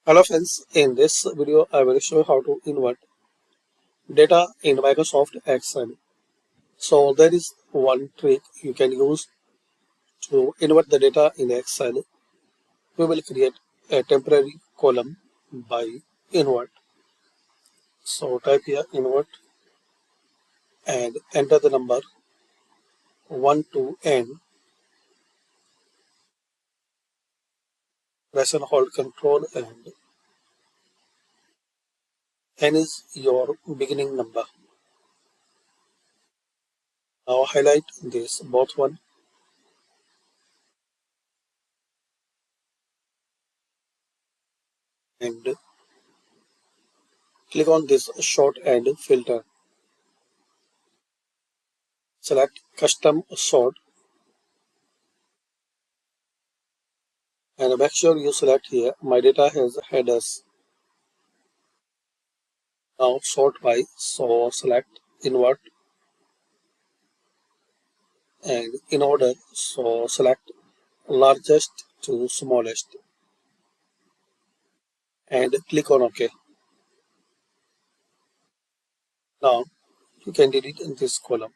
Hello friends, in this video I will show you how to invert data in Microsoft Excel. So there is one trick you can use to invert the data in Excel. We will create a temporary column by invert. So type here invert and enter the number 1 to n. Press and hold control and n is your beginning number. Now highlight this both one and click on this short and filter. Select custom sort and make sure you select here my data has headers. Now sort by, so select invert and in order, so select largest to smallest and click on OK. Now you can delete this column.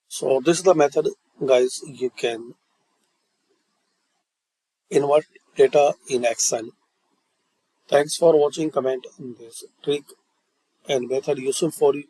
So this is the method, guys. You can invert data in Excel. Thanks for watching. Comment on this trick and method useful for you.